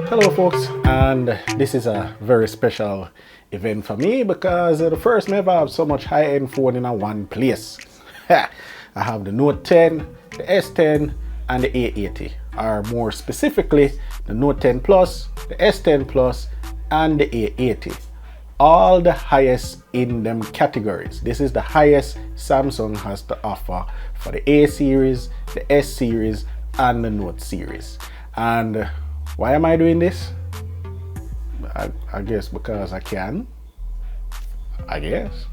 Hello folks, and this is a very special event for me because the first time I have so much high-end phone in a one place. I have the Note 10, the S10 and the A80, or more specifically the Note 10 Plus, the S10 Plus and the A80. All the highest in them categories. This is the highest Samsung has to offer for the A series, the S series and the Note series. And why am I doing this? I guess because I can. I guess.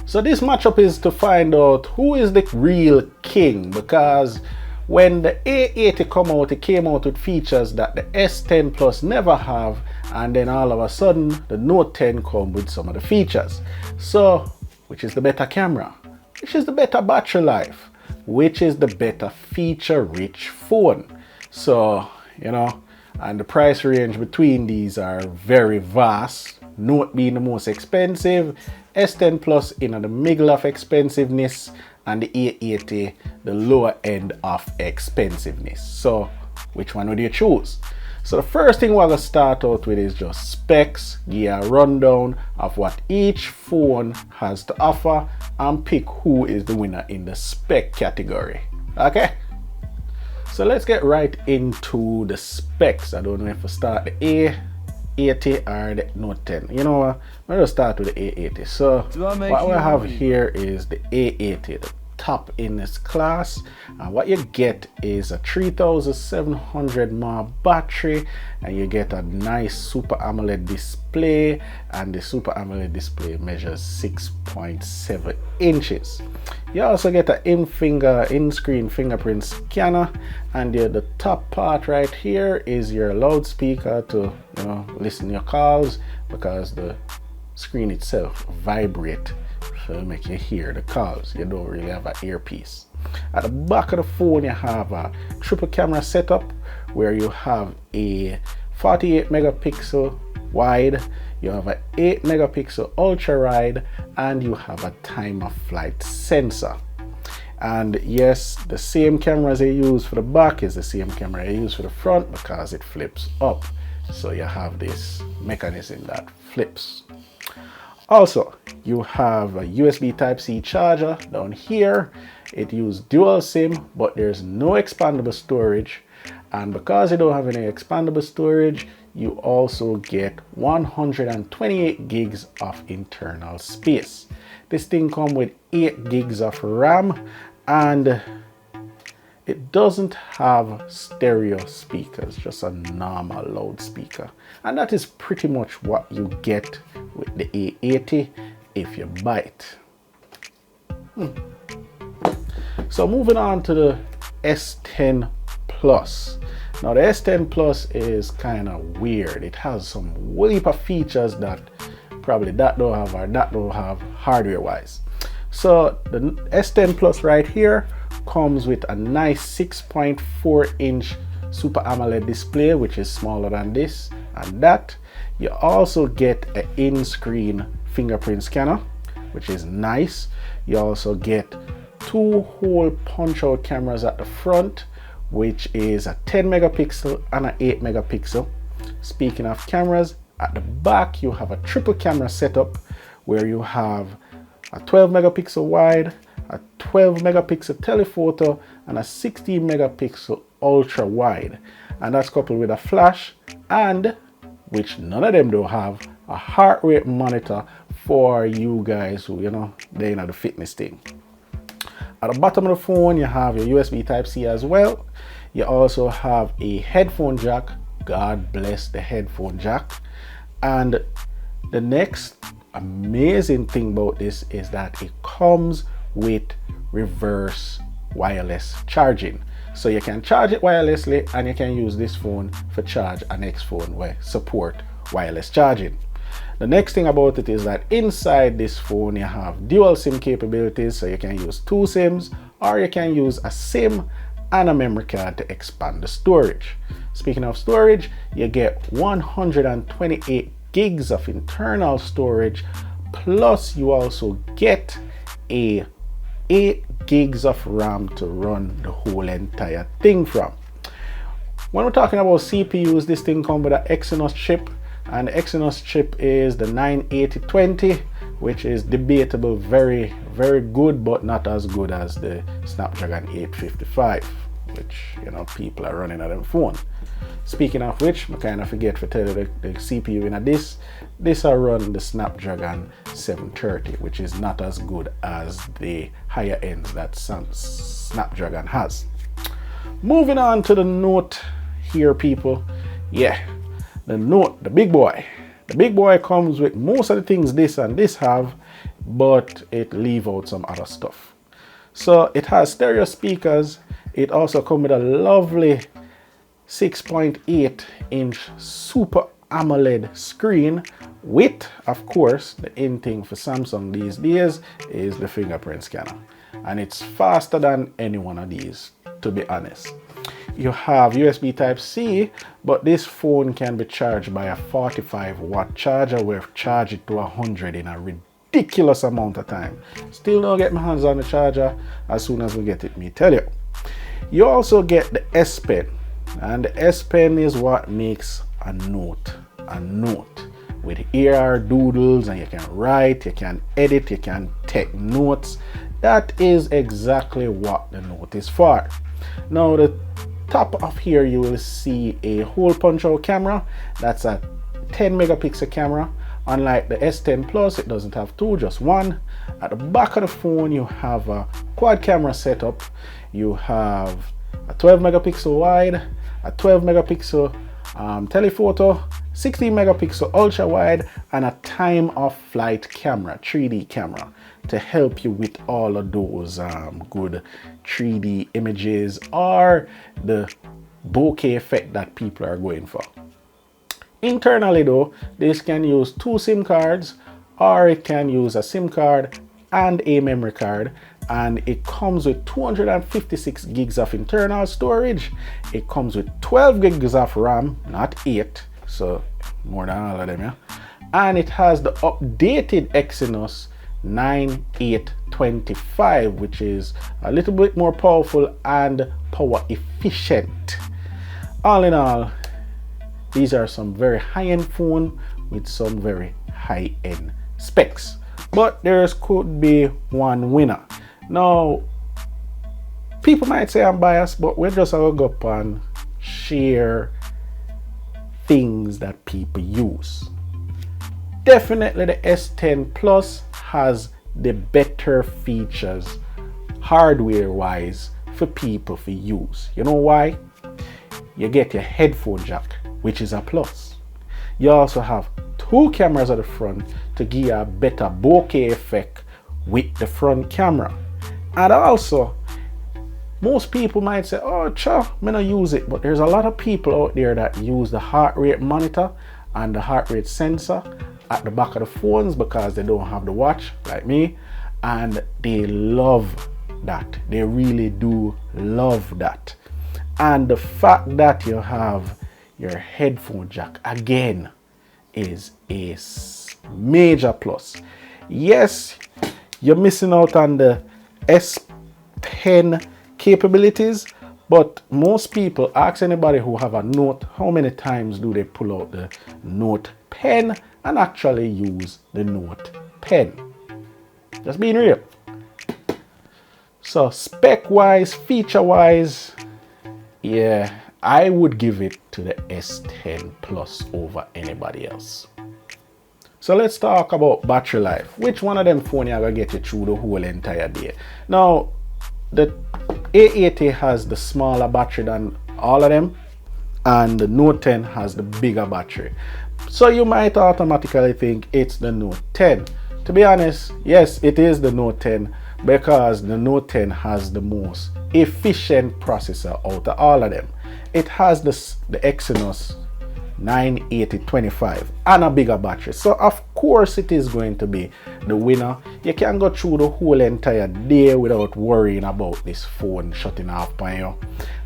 So this matchup is to find out who is the real king, because when the A80 come out, it came out with features that the S10 Plus never have, and then all of a sudden the Note 10 come with some of the features. So which is the better camera? Which is the better battery life? Which is the better feature rich phone? So and the price range between these are very vast. Note being the most expensive, S10 Plus in the middle of expensiveness, and the A80 the lower end of expensiveness. So which one would you choose? So the first thing we're going to start out with is just specs, give you a rundown of what each phone has to offer and pick who is the winner in the spec category. Okay? So let's get right into the specs. I don't know if I start the A80 or the Note 10. You know what? I'm going to start with the A80. So what we have here is the A80, the top in this class. And what you get is a 3700 mAh battery, and you get a nice Super AMOLED display, and the Super AMOLED display measures 6.7 inches. You also get an in-screen fingerprint scanner, and the top part right here is your loudspeaker to listen to your calls, because the screen itself vibrate to make you hear the calls. You don't really have an earpiece. At the back of the phone you have a triple camera setup where you have a 48 megapixel wide, you have an 8 megapixel ultra wide, and you have a time of flight sensor. And yes, the same cameras they use for the back is the same camera they use for the front, because it flips up. So you have this mechanism that flips. Also, you have a USB Type-C charger down here. It uses dual SIM, but there's no expandable storage. And because you don't have any expandable storage, you also get 128 gigs of internal space. This thing comes with 8 gigs of RAM, and it doesn't have stereo speakers, just a normal loudspeaker. And that is pretty much what you get with the A80 if you buy it. So moving on to the S10 Plus. Now the S10 Plus is kind of weird. It has some heap of features that probably that don't have or that don't have hardware wise. So the S10 Plus right here comes with a nice 6.4 inch Super AMOLED display, which is smaller than this and that. You also get an in-screen fingerprint scanner, which is nice. You also get 2 whole punch-out cameras at the front, which is a 10 megapixel and an 8 megapixel. Speaking of cameras, at the back you have a triple camera setup where you have a 12 megapixel wide, a 12 megapixel telephoto, and a 16 megapixel ultra wide. And that's coupled with a flash, and which none of them don't have, a heart rate monitor for you guys who they're in the fitness thing. At the bottom of the phone you have your USB Type-C as well. You also have a headphone jack. God bless the headphone jack. And the next amazing thing about this is that it comes with reverse wireless charging. So you can charge it wirelessly, and you can use this phone for charge a next phone where support wireless charging. The next thing about it is that inside this phone you have dual SIM capabilities, so you can use 2 SIMs, or you can use a SIM and a memory card to expand the storage. Speaking of storage, you get 128 gigs of internal storage, plus you also get a 8 gigs of RAM to run the whole entire thing from. When we're talking about CPUs, this thing comes with an Exynos chip, and the Exynos chip is the 98020, which is debatable, very good, but not as good as the Snapdragon 855, which, you know, people are running on them phone. Speaking of which, I kind of forget to tell you the CPU in this I run the Snapdragon 730, which is not as good as the higher ends that Snapdragon has. Moving on to the Note here, people. Yeah, the Note, the big boy. The big boy comes with most of the things this and this have, but it leave out some other stuff. So it has stereo speakers. It also comes with a lovely 6.8 inch Super AMOLED screen with, of course, the in thing for Samsung these days is the fingerprint scanner, and it's faster than any one of these, to be honest. You have USB Type-C, but this phone can be charged by a 45-watt charger. We've charged it to 100 in a ridiculous amount of time. Still don't get my hands on the charger. As soon as we get it, me tell you. You also get the S Pen, and the S Pen is what makes a Note with AR doodles, and you can write, you can edit, you can take notes. That is exactly what the Note is for. Now, the top of here you will see a hole punch out camera. That's a 10 megapixel camera. Unlike the S10 Plus, it doesn't have two, just one. At the back of the phone you have a quad camera setup. You have a 12 megapixel wide, a 12 megapixel telephoto, 16 megapixel ultra wide, and a time of flight camera, 3D camera, to help you with all of those good 3D images or the bokeh effect that people are going for. Internally though, this can use two SIM cards, or it can use a SIM card and a memory card, and it comes with 256 gigs of internal storage. It comes with 12 gigs of RAM, not 8, so more than all of them, yeah. And it has the updated Exynos 9825, which is a little bit more powerful and power efficient. All in all, these are some very high-end phone with some very high-end specs, but there could be one winner. Now, people might say I'm biased, but we're just gonna go up and share things that people use. Definitely the S10 Plus has the better features hardware wise for people to use. You know why? You get your headphone jack, which is a plus. You also have two cameras at the front to give you a better bokeh effect with the front camera. And also, most people might say, oh, cha, me not use it. But there's a lot of people out there that use the heart rate monitor and the heart rate sensor at the back of the phones because they don't have the watch like me, and they love that. They really do love that. And the fact that you have your headphone jack again is a major plus. Yes, you're missing out on the S10 capabilities, but most people ask anybody who have a Note how many times do they pull out the Note Pen and actually use the Note Pen. Just being real. So spec wise, feature wise, yeah, I would give it to the S10 Plus over anybody else. So let's talk about battery life. Which one of them phone are gonna get you through the whole entire day? Now, the A80 has the smaller battery than all of them, and the Note 10 has the bigger battery. So you might automatically think it's the Note 10. To be honest, yes, it is the Note 10 because the Note 10 has the most efficient processor out of all of them. It has the Exynos 98025 and a bigger battery, so of course it is going to be the winner. You can go through the whole entire day without worrying about this phone shutting off on you,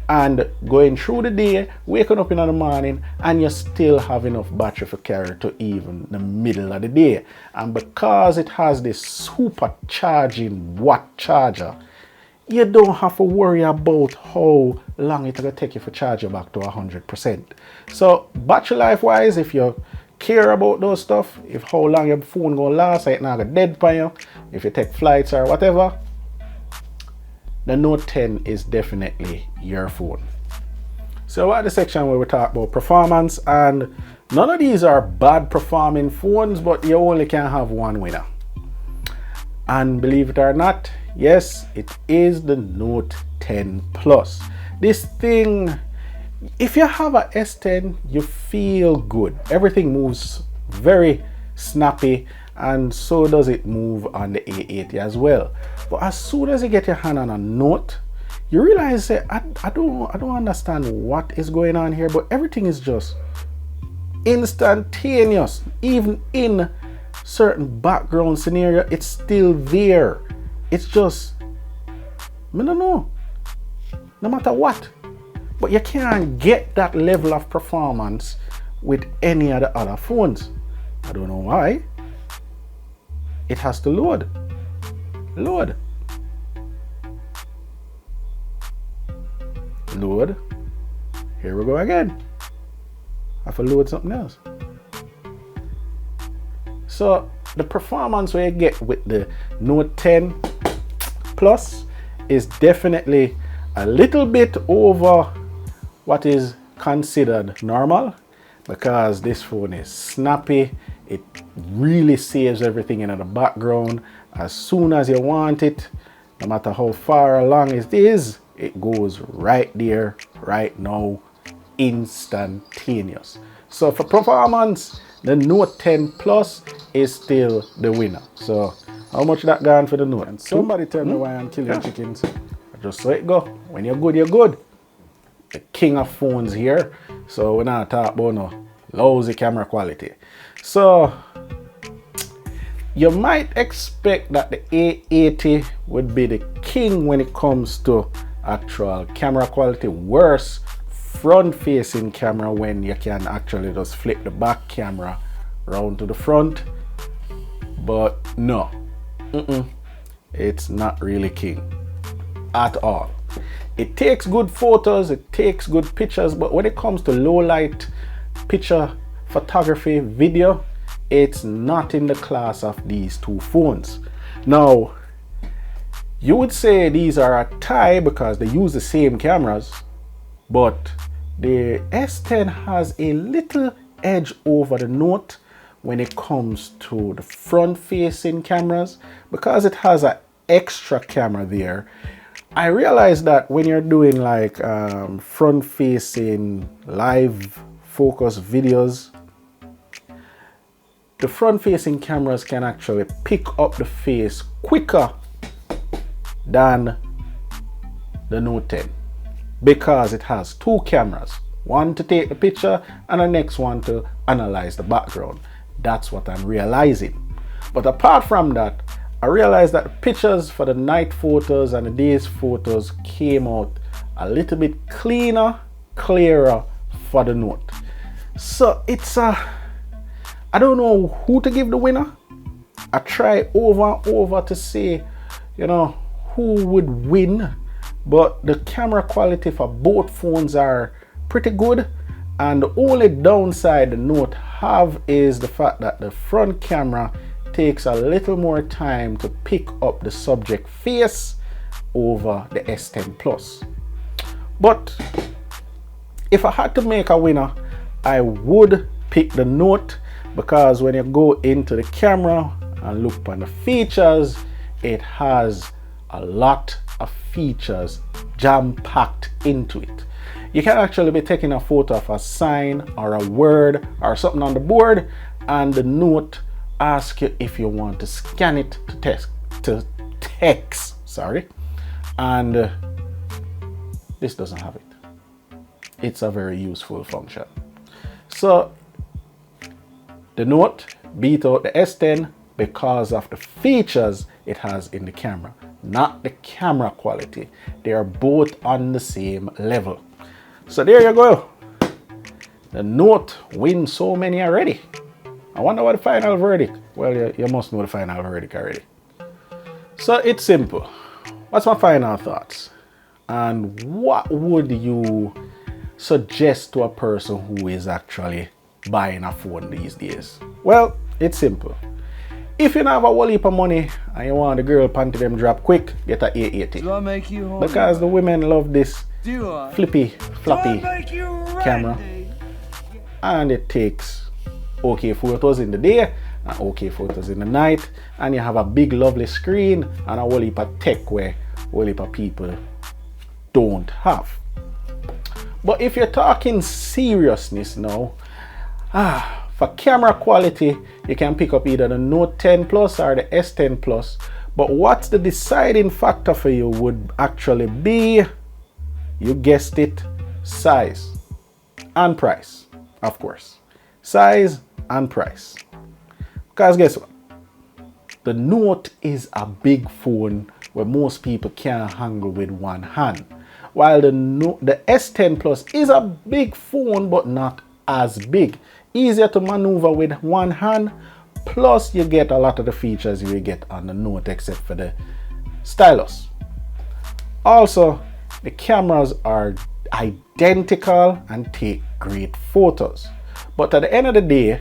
and going through the day, waking up in the morning, and you still have enough battery for carry to even the middle of the day. And because it has this super charging watt charger, you don't have to worry about how long it's going to take you to charge you back to 100%. So battery life wise, if you care about those stuff, if how long your phone going to last, it's not going to dead by you, if you take flights or whatever, the Note 10 is definitely your phone. So we're at the section where we talk about performance, and none of these are bad performing phones, but you only can have one winner. And believe it or not, yes, it is the Note 10 Plus. This thing, if you have a S10, you feel good. Everything moves very snappy, and so does it move on the A80 as well. But as soon as you get your hand on a Note, you realize that I don't understand what is going on here, but everything is just instantaneous. Even in certain background scenario, it's still there. It's just, I don't know, no matter what. But you can't get that level of performance with any of the other phones. I don't know why. It has to load. Load. Load. Here we go again. I have to load something else. So the performance we get with the Note 10 Plus is definitely a little bit over what is considered normal, because this phone is snappy. It really saves everything in the background. As soon as you want it, no matter how far along it is, it goes right there, right now, instantaneous. So for performance, the Note 10 Plus is still the winner. So how much that gone for the Note? And somebody tell me why I'm killing chickens. Just so it go. When you're good, you're good. The king of phones here. So we're not talking about no lousy camera quality. So you might expect that the A80 would be the king when it comes to actual camera quality. Worse front facing camera, when you can actually just flip the back camera round to the front. But no, it's not really king at all. It takes good photos, it takes good pictures, but when it comes to low light picture photography, video, it's not in the class of these two phones. Now, you would say these are a tie because they use the same cameras, but the S10 has a little edge over the Note when it comes to the front facing cameras, because it has an extra camera there. I realized that when you're doing like front facing live focus videos, the front facing cameras can actually pick up the face quicker than the Note 10, because it has two cameras, one to take the picture and the next one to analyze the background. That's what I'm realizing. But apart from that, I realized that the pictures for the night photos and the day's photos came out a little bit cleaner, clearer for the Note. So it's I don't know who to give the winner. I try over and over to say, you know, who would win, but the camera quality for both phones are pretty good, and the only downside the Note have is the fact that the front camera takes a little more time to pick up the subject face over the S10 Plus. But if I had to make a winner, I would pick the Note, because when you go into the camera and look on the features, it has a lot of features jam-packed into it. You can actually be taking a photo of a sign or a word or something on the board, and the Note asks you if you want to scan it to text, and this doesn't have it. It's a very useful function. So the Note beat out the S10 because of the features it has in the camera, not the camera quality. They are both on the same level. So there you go. The Note wins so many already. I wonder what the final verdict. Well, you must know the final verdict already. So it's simple. what's my final thoughts? And what would you suggest to a person who is actually buying a phone these days? Well, it's simple. If you don't have a whole heap of money and you want the girl panty them drop quick, get a A80. Do I make you horny? Because the women love this Do I? flippy, floppy Do I make you camera. And it takes okay photos in the day and okay photos in the night. And you have a big lovely screen and a whole heap of tech where a whole heap of people don't have. But if you're talking seriousness now, for camera quality, you can pick up either the Note 10 Plus or the S10 Plus. But what's the deciding factor for you would actually be, you guessed it, size and price, of course. Size and price. Because guess what? The Note is a big phone where most people can't handle with one hand. While the S10 Plus is a big phone but not as big. Easier to maneuver with one hand, plus you get a lot of the features you will get on the Note except for the stylus. Also, the cameras are identical and take great photos. But at the end of the day,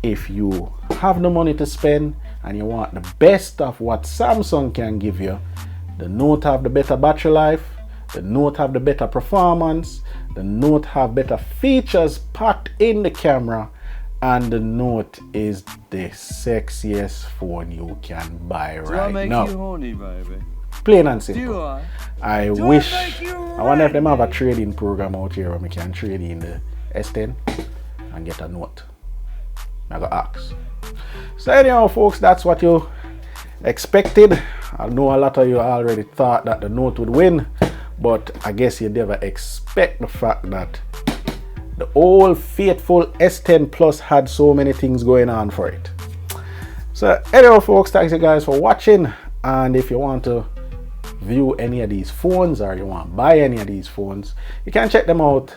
if you have the money to spend and you want the best of what Samsung can give you, the Note have the better battery life, the Note have the better performance, the Note have better features packed in the camera, and the Note is the sexiest phone you can buy right now. Do I make you horny, baby? Plain and simple. Do I? I wonder if they have a trading program out here where we can trade in the S10 and get a Note. I got ask. So anyhow, folks, that's what you expected. I know a lot of you already thought that the Note would win, but I guess you never expect the fact that the old faithful S10 Plus had so many things going on for it. So anyway, folks, thanks you guys for watching. And if you want to view any of these phones or you want to buy any of these phones, you can check them out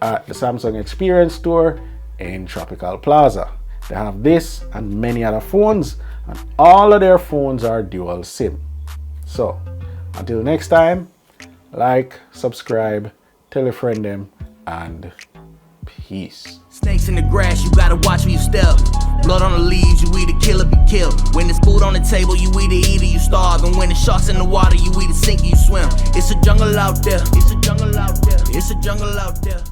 at the Samsung Experience Store in Tropical Plaza. They have this and many other phones, and all of their phones are dual SIM. So until next time, like, subscribe, tell a friend them, and peace. Snakes in the grass, you gotta watch where you step. Blood on the leaves, you either kill or be killed. When there's food on the table, you either eat or you starve. And when the sharks in the water, you either sink or you swim. It's a jungle out there. It's a jungle out there. It's a jungle out there.